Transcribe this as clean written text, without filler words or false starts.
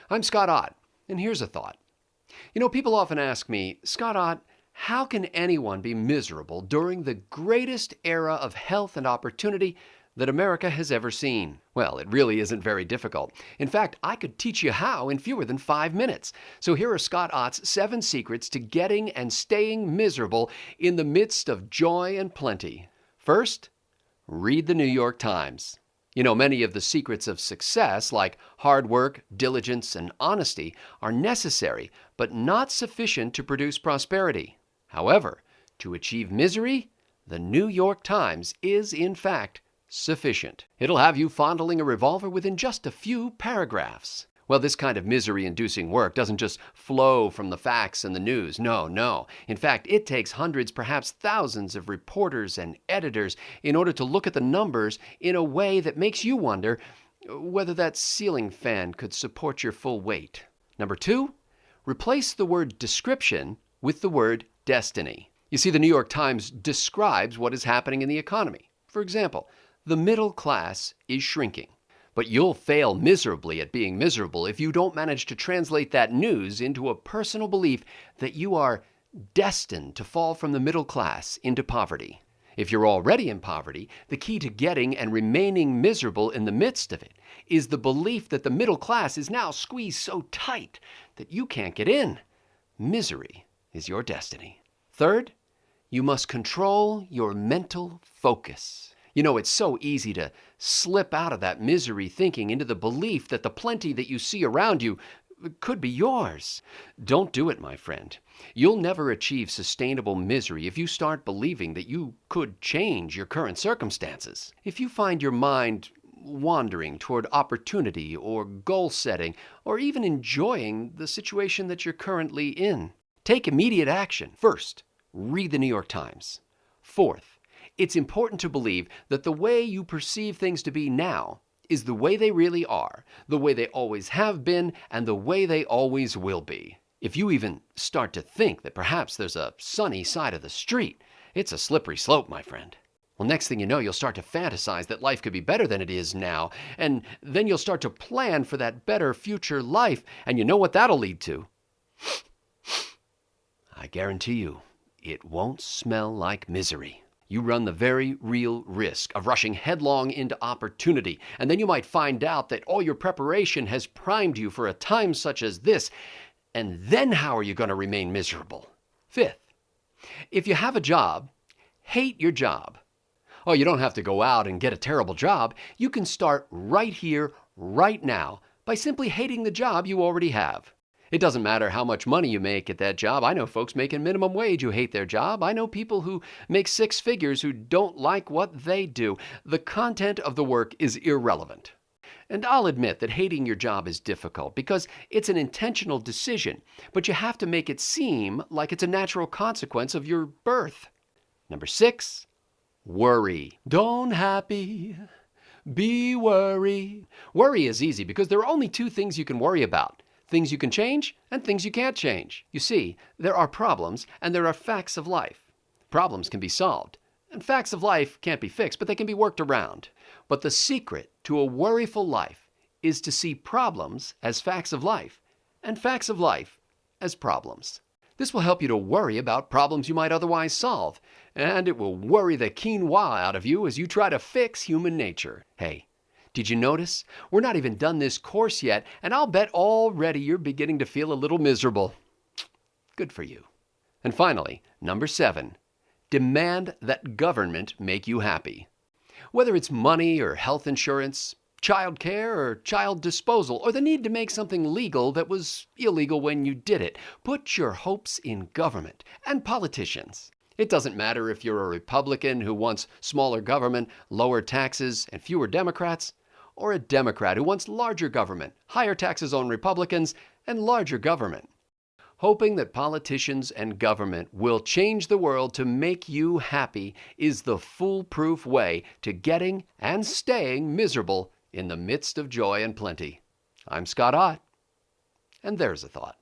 I'm Scott Ott, and here's a thought. People often ask me, Scott Ott, how can anyone be miserable during the greatest era of health and opportunity that America has ever seen? Well, it really isn't very difficult. In fact, I could teach you how in fewer than 5 minutes. So here are Scott Ott's 7 secrets to getting and staying miserable in the midst of joy and plenty. First, read the New York Times. Many of the secrets of success, like hard work, diligence, and honesty, are necessary, but not sufficient to produce prosperity. However, to achieve misery, the New York Times is, in fact, sufficient. It'll have you fondling a revolver within just a few paragraphs. Well, this kind of misery-inducing work doesn't just flow from the facts and the news. No. In fact, it takes hundreds, perhaps thousands of reporters and editors in order to look at the numbers in a way that makes you wonder whether that ceiling fan could support your full weight. Number 2, replace the word description with the word destiny. You see, the New York Times describes what is happening in the economy. For example, the middle class is shrinking. But you'll fail miserably at being miserable if you don't manage to translate that news into a personal belief that you are destined to fall from the middle class into poverty. If you're already in poverty, the key to getting and remaining miserable in the midst of it is the belief that the middle class is now squeezed so tight that you can't get in. Misery is your destiny. Third, you must control your mental focus. It's so easy to slip out of that misery thinking into the belief that the plenty that you see around you could be yours. Don't do it, my friend. You'll never achieve sustainable misery if you start believing that you could change your current circumstances. If you find your mind wandering toward opportunity or goal setting, or even enjoying the situation that you're currently in, take immediate action. First, read the New York Times. Fourth, it's important to believe that the way you perceive things to be now is the way they really are, the way they always have been, and the way they always will be. If you even start to think that perhaps there's a sunny side of the street, it's a slippery slope, my friend. Well, next thing you know, you'll start to fantasize that life could be better than it is now, and then you'll start to plan for that better future life, and you know what that'll lead to? I guarantee you, it won't smell like misery. You run the very real risk of rushing headlong into opportunity, and then you might find out that all your preparation has primed you for a time such as this, and then how are you going to remain miserable? Fifth, if you have a job, hate your job. Oh, you don't have to go out and get a terrible job. You can start right here, right now, by simply hating the job you already have. It doesn't matter how much money you make at that job. I know folks making minimum wage who hate their job. I know people who make 6 figures who don't like what they do. The content of the work is irrelevant. And I'll admit that hating your job is difficult because it's an intentional decision, but you have to make it seem like it's a natural consequence of your birth. Number 6, worry. Don't happy, be worry. Worry is easy because there are only 2 things you can worry about. Things you can change and things you can't change. You see, there are problems and there are facts of life. Problems can be solved, and facts of life can't be fixed, but they can be worked around. But the secret to a worryful life is to see problems as facts of life, and facts of life as problems. This will help you to worry about problems you might otherwise solve, and it will worry the quinoa out of you as you try to fix human nature. Hey, did you notice? We're not even done this course yet, and I'll bet already you're beginning to feel a little miserable. Good for you. And finally, number 7, demand that government make you happy. Whether it's money or health insurance, child care or child disposal, or the need to make something legal that was illegal when you did it, put your hopes in government and politicians. It doesn't matter if you're a Republican who wants smaller government, lower taxes, and fewer Democrats, or a Democrat who wants larger government, higher taxes on Republicans, and larger government. Hoping that politicians and government will change the world to make you happy is the foolproof way to getting and staying miserable in the midst of joy and plenty. I'm Scott Ott, and there's a thought.